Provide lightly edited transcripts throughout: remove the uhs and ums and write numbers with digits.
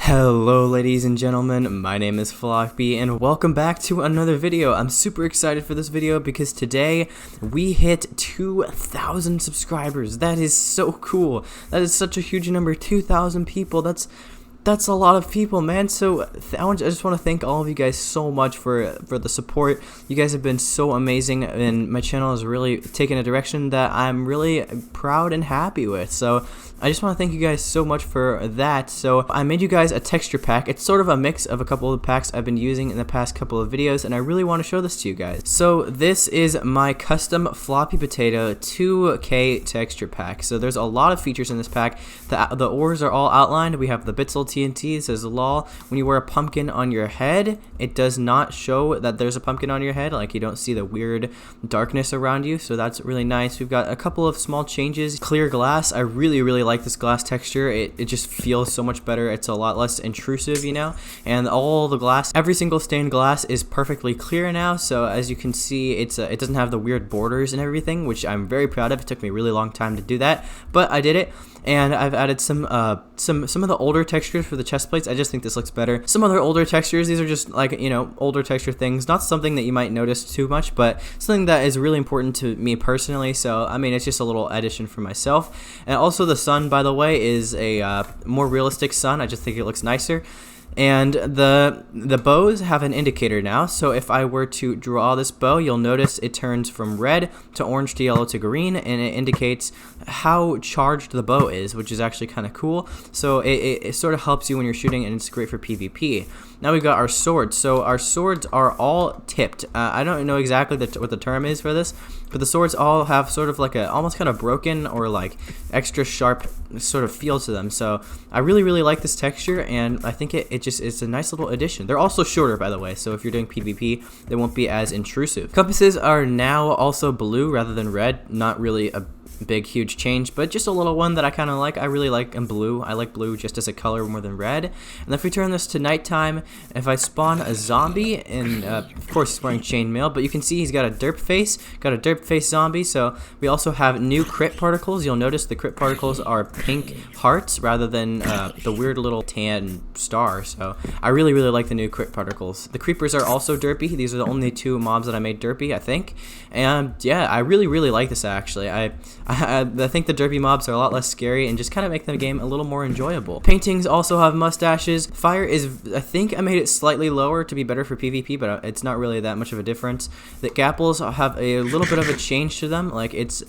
Hello ladies and gentlemen, my name is Floppy and welcome back to another video. I'm super excited for this video because today we hit 2,000 subscribers. That is so cool. That is such a huge number, 2,000 people. That's a lot of people, man. So I just want to thank all of you guys so much for the support. You guys have been so amazing, and my channel has really taken a direction that I'm really proud and happy with. So I just want to thank you guys so much for that. So I made you guys a texture pack. It's sort of a mix of a couple of the packs I've been using in the past couple of videos, and I really want to show this to you guys. So this is my custom floppy potato 2K texture pack. So there's a lot of features in this pack. The ores are all outlined. We have the Bitzel TNT. It says lol. When you wear a pumpkin on your head, it does not show that there's a pumpkin on your head. Like, you don't see the weird darkness around you. So that's really nice. We've got a couple of small changes. Clear glass. I really like this glass texture. It just feels so much better. It's a lot less intrusive, you know. And all the glass, every single stained glass is perfectly clear now. So as you can see, it doesn't have the weird borders and everything, which I'm very proud of. It took me a really long time to do that, but I did it. And I've added some of the older textures for the chest plates. I just think this looks better. Some other older textures, these are just like, you know, older texture things. Not something that you might notice too much, but something that is really important to me personally. So, I mean, it's just a little addition for myself. And also the sun, by the way, is a more realistic sun. I just think it looks nicer. And the bows have an indicator now, so if I were to draw this bow, you'll notice it turns from red to orange to yellow to green, and it indicates how charged the bow is, which is actually kind of cool. So it sort of helps you when you're shooting, and it's great for PvP. Now we've got our swords. So our swords are all tipped. I don't know exactly what the term is for this, but the swords all have sort of like a almost kind of broken or like extra sharp sort of feel to them. So I really like this texture, and I think it's a nice little addition. They're also shorter, by the way, so if you're doing PvP, they won't be as intrusive. Compasses are now also blue rather than red. Not really a big huge change, but just a little one that I kind of like. I really like blue. I like blue just as a color more than red. And if we turn this to nighttime, if I spawn a zombie, and of course he's wearing chainmail, but you can see he's got a derp face zombie. So we also have new crit particles. You'll notice the crit particles are pink hearts rather than the weird little tan star. So I really like the new crit particles. The creepers are also derpy. These are the only two mobs that I made derpy, I think. And yeah, I really like this actually. I think the derpy mobs are a lot less scary and just kind of make the game a little more enjoyable. Paintings also have mustaches. Fire is, I think I made it slightly lower to be better for PvP, but it's not really that much of a difference. The gapples have a little bit of a change to them. Like, this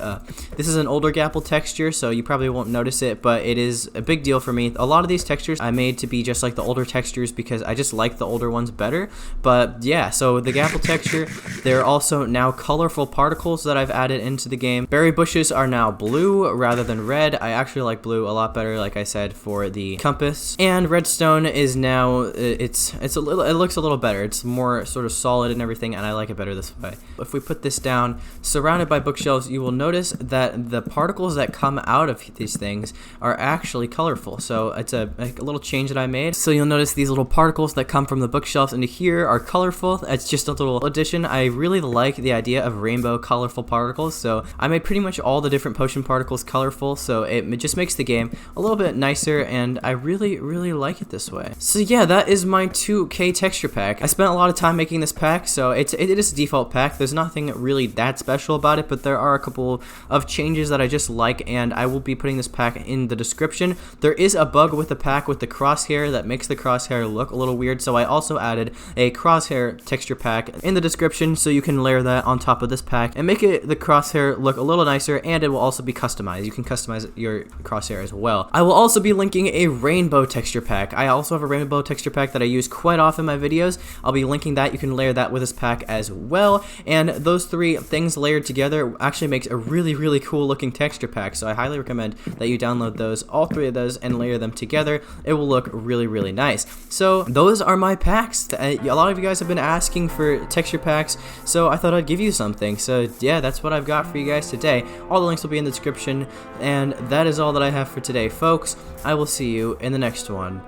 is an older gapple texture, so you probably won't notice it, but it is a big deal for me. A lot of these textures I made to be just like the older textures because I just like the older ones better. But yeah, so the gapple texture, they're also now colorful particles that I've added into the game. Berry bushes are now blue rather than red. I actually like blue a lot better, like I said, for the compass. And redstone is now it looks a little better. It's more sort of solid and everything, and I like it better this way. If we put this down surrounded by bookshelves, you will notice that the particles that come out of these things are actually colorful. So it's a little change that I made. So you'll notice these little particles that come from the bookshelves into here are colorful. It's just a little addition. I really like the idea of rainbow colorful particles, so I made pretty much all the different potion particles colorful, so it just makes the game a little bit nicer, and I really like it this way. So yeah, that is my 2K texture pack. I spent a lot of time making this pack, so it is a default pack. There's nothing really that special about it, but there are a couple of changes that I just like, and I will be putting this pack in the description. There is a bug with the pack with the crosshair that makes the crosshair look a little weird, so I also added a crosshair texture pack in the description, so you can layer that on top of this pack and make the crosshair look a little nicer, and it will also be customized. You can customize your crosshair as well. I will also be linking a rainbow texture pack. I also have a rainbow texture pack that I use quite often in my videos. I'll be linking that. You can layer that with this pack as well, and those three things layered together actually makes a really cool looking texture pack, so I highly recommend that you download those, all three of those, and layer them together. It will look really nice. So those are my packs. A lot of you guys have been asking for texture packs, so I thought I'd give you something. So yeah, that's what I've got for you guys today. All the links will be in the description, and that is all that I have for today, folks. I will see you in the next one.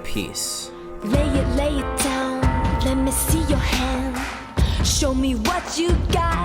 Peace. Lay it down, let me see your hand. Show me what you got.